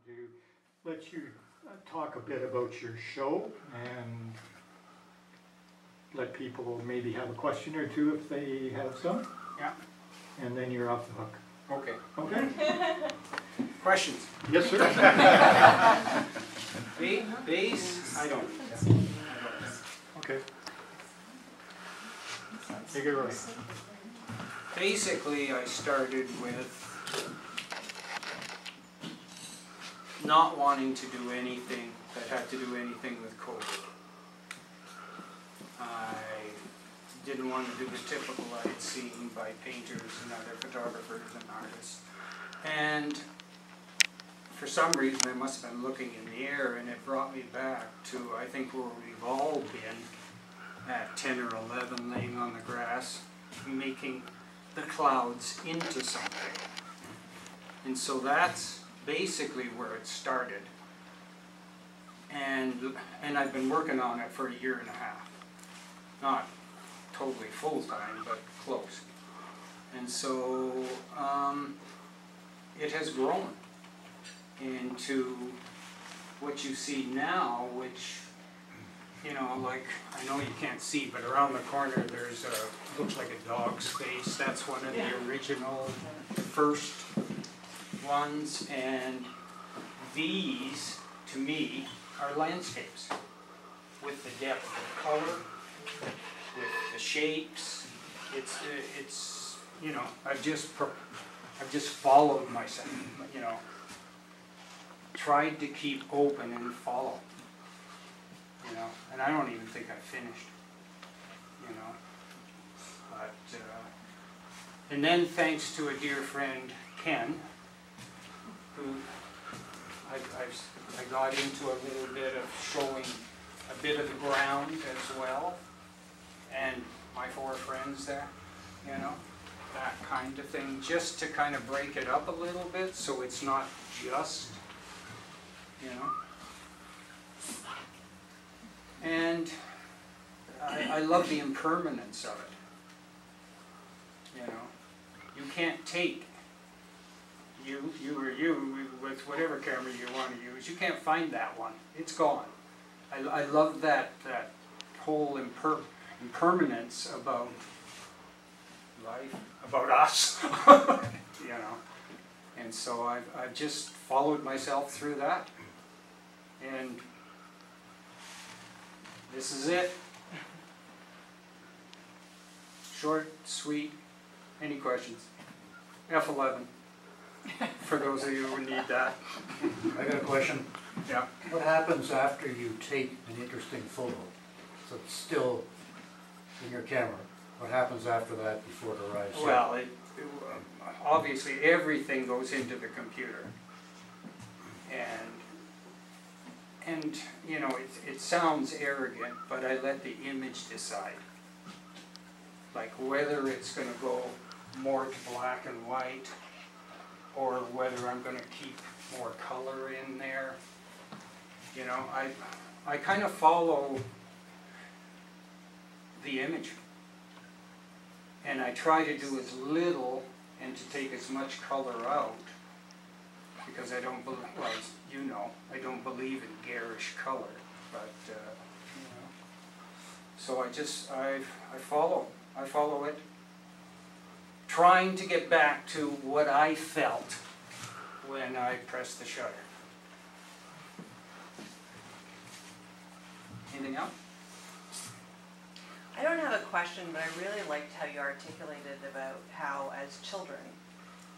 to let you talk a bit about your show and let people maybe have a question or two if they have some. Yeah. And then you're off the hook. Okay. Okay? Questions? Yes, sir. Base? I don't. Okay. Take it away. Basically, I started with not wanting to do anything that had to do anything with COVID. I didn't want to do the typical I had seen by painters and other photographers and artists. And for some reason I must have been looking in the air, and it brought me back to, I think, where we've all been at 10 or 11, laying on the grass, making the clouds into something. And so that's basically where it started. And I've been working on it for 1.5 years. Not totally full-time, but close. And so it has grown into what you see now, which, you know, like, I know you can't see, but around the corner there's a, looks like a dog's face. That's one of the original first ones, and these, to me, are landscapes with the depth of color, with the shapes. It's you know, I've just followed myself, you know, tried to keep open and follow, you know, and I don't even think I finished, you know, but and then thanks to a dear friend, Ken, who I got into a little bit of showing a bit of the ground as well, and my 4 friends there, you know, that kind of thing, just to kind of break it up a little bit so it's not just, you know. And I love the impermanence of it, you know. You can't take you with whatever camera you want to use. You can't find that one. It's gone. I love that whole impermanence about life, about us, you know. And so I've just followed myself through that. And this is it. Short, sweet. Any questions? F11. For those of you who need that. I got a question. Yeah. What happens after you take an interesting photo? So it's still in your camera. What happens after that before it arrives? Well, obviously everything goes into the computer. And you know, it sounds arrogant, but I let the image decide. Like whether it's going to go more to black and white, or whether I'm going to keep more color in there. You know, I kind of follow the image. And I try to do as little and to take as much color out, because I don't believe, well, as you know, I don't believe in garish color, but, you know. So I follow it, trying to get back to what I felt when I pressed the shutter. Anything else? I don't have a question, but I really liked how you articulated about how, as children,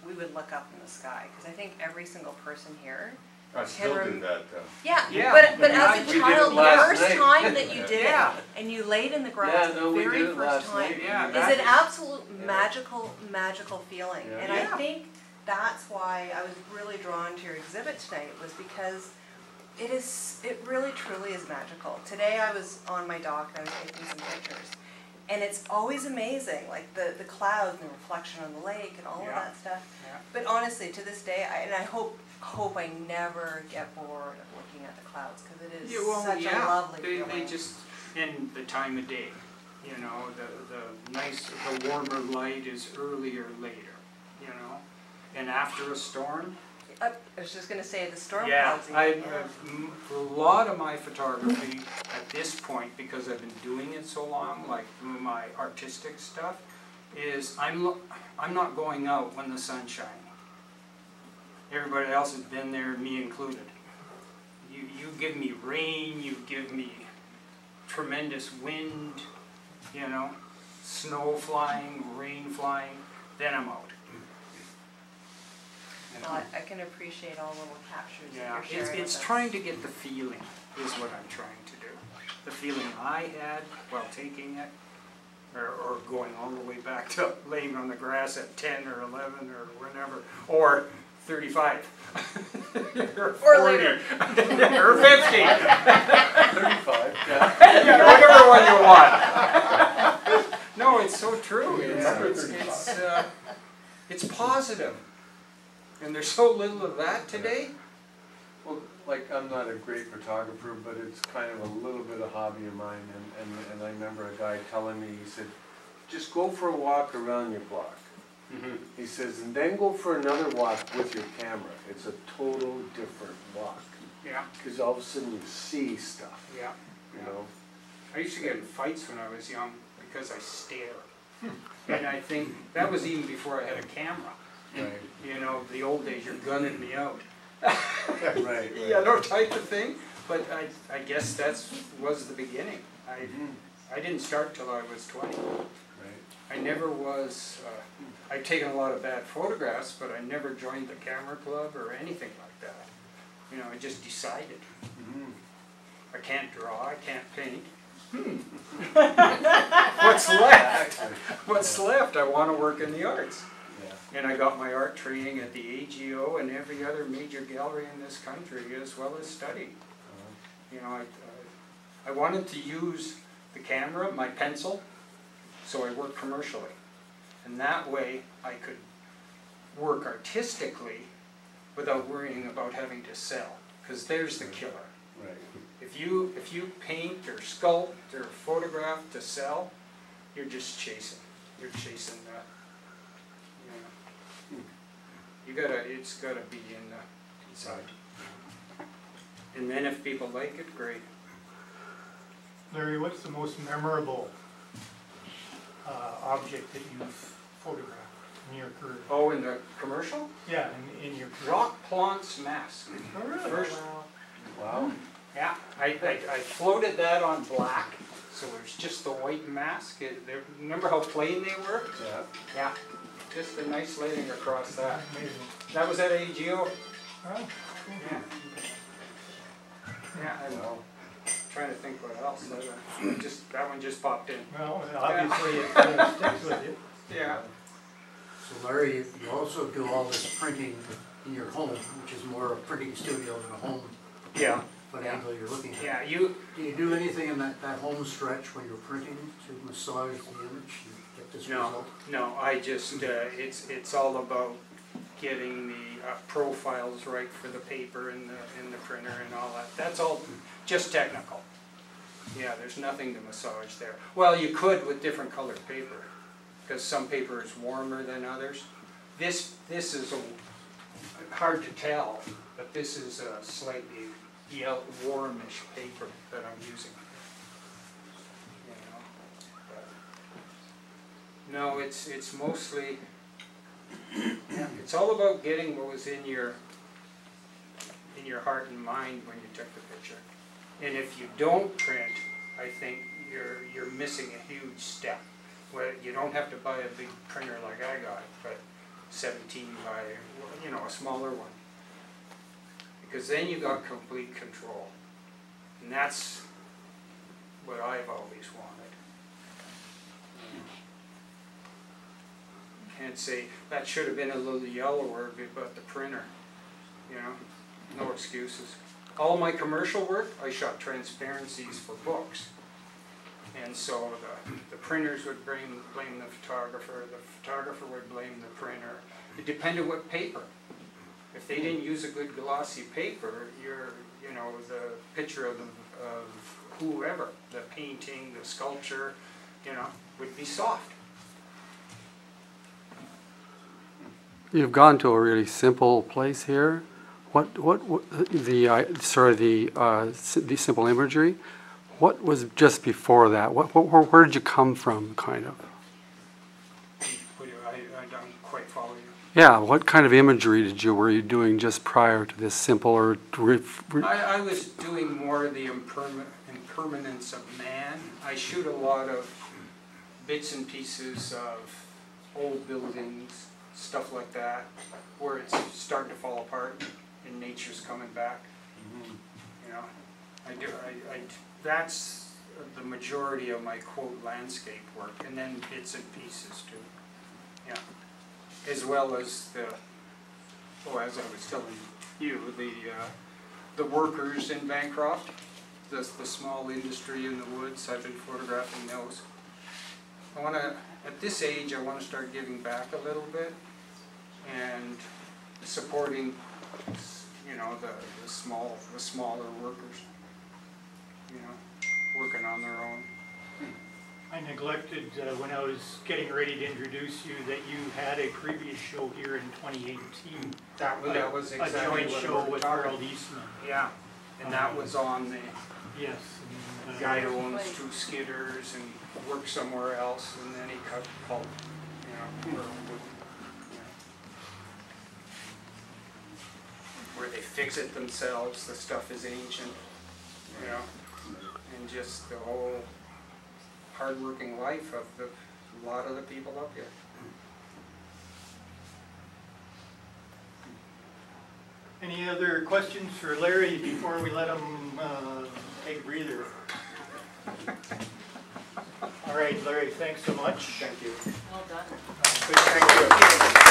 we would look up in the sky. Because I think every single person here I still do that, though. Yeah, Yeah. but I as mean, a we did it child, the last first night. time that you did Yeah. it, and you laid in the grass the we very did it first last time, night. Yeah, is an absolute Yeah. magical feeling. Yeah. And Yeah. I think that's why I was really drawn to your exhibit tonight, was because it really truly is magical. Today I was on my dock and I was taking some pictures. And it's always amazing, like the clouds and the reflection on the lake and all of Yeah. that stuff. Yeah. But honestly, to this day, I hope I never get bored of looking at the clouds, because it is such a lovely feeling. They just, in the time of day, you know, the warmer light is earlier later, you know. And after a storm, I was just gonna say the storm Yeah, clouds. a lot of my photography at this point, because I've been doing it so long, like my artistic stuff, is I'm not going out when the sun's shining. Everybody else has been there, me included. You give me rain, you give me tremendous wind, you know, snow flying, rain flying, then I'm out. You know? Well, I can appreciate all the little captures Yeah, that you're sharing it's with us. trying to get the feeling is what I'm trying to do. The feeling I had while taking it, or going all the way back to laying on the grass at 10 or 11 or whenever, or 35. or 40. Or later. or 50. 35, yeah. Yeah, whatever one you want. No, it's so true. It's positive. And there's so little of that today. Well, like, I'm not a great photographer, but it's kind of a little bit of hobby of mine, and I remember a guy telling me, he said, just go for a walk around your block. He says, and then go for another walk with your camera. It's a total different walk. Yeah, Because all of a sudden you see stuff, yeah. you know? I used to get in fights when I was young because I stare. And I think that was even before I had a camera. Right, You know, the old days, you're gunning me out. right. Yeah, no type of thing. But I guess that was the beginning. I didn't start till I was 20. Right. I never was, I've taken a lot of bad photographs, but I never joined the camera club or anything like that. You know, I just decided. I can't draw, I can't paint. What's left? What's left? I want to work in the arts. Yeah. And I got my art training at the AGO and every other major gallery in this country, as well as studying. You know, I wanted to use the camera, my pencil, so I worked commercially. And that way I could work artistically without worrying about having to sell, because there's the killer. Right. If you paint or sculpt or photograph to sell, you're just chasing. You're chasing that. It's gotta be in the inside. And then if people like it, great. Larry, what's the most memorable object that you've photographed in your career? Oh, in the commercial? Yeah, in your career. Rock Plant's mask. Oh, really? First, Wow. yeah, I floated that on black, so it was just the white mask. Remember how plain they were? Yeah. Yeah, just a nice layering across that. Amazing. That was at AGO. Oh, Yeah. Yeah, I'm Wow. trying to think what else. That one just popped in. well, obviously it sticks with you. Yeah. So Larry, you also do all this printing in your home, which is more a printing studio than a home. Yeah. What angle you're looking at. Yeah, Do you do anything in that home stretch when you're printing to massage the image and get this result? No, I just, it's all about getting the profiles right for the paper and the printer and all that. That's all just technical. Yeah, there's nothing to massage there. Well, you could with different colored paper, because some paper is warmer than others. This is hard to tell, but this is a slightly yellow, warmish paper that I'm using. You know, but no, it's mostly. Yeah, it's all about getting what was in your heart and mind when you took the picture. And if you don't print, I think you're missing a huge step. Well, you don't have to buy a big printer like I got, but 17 by, you know, a smaller one. Because then you got complete control. And that's what I've always wanted. Can't say that should have been a little yellower about the printer, you know, no excuses. All my commercial work, I shot transparencies for books. And so the printers would blame the photographer would blame the printer. It depended what paper. If they didn't use a good glossy paper, you know, the picture of whoever, the painting, the sculpture, you know, would be soft. You've gone to a really simple place here, the simple imagery, what was just before that? Where did you come from, kind of? I don't quite follow you. Yeah, what kind of imagery were you doing just prior to this simple or? I was doing more of the impermanence of man. I shoot a lot of bits and pieces of old buildings, stuff like that, where it's starting to fall apart and nature's coming back. You know, that's the majority of my quote landscape work, and then bits and pieces too. Yeah, as well as as I was telling you, the workers in Bancroft, the small industry in the woods. I've been photographing those. At this age, I want to start giving back a little bit and supporting, you know, the smaller workers, you know, working on their own. I neglected when I was getting ready to introduce you that you had a previous show here in 2018. That was exactly a joint what show we were with talking. Harold Eastman. Yeah, and that was on the Yes. guy who owns 2 skidders and worked somewhere else, and then he cut pulp, you know, or wood, you know. Where they fix it themselves, the stuff is ancient, you know, and just the whole hard-working life of a lot of the people up here. Any other questions for Larry before we let him take a breather? All right, Larry, thanks so much. Thank you. Well done. Good, thank you.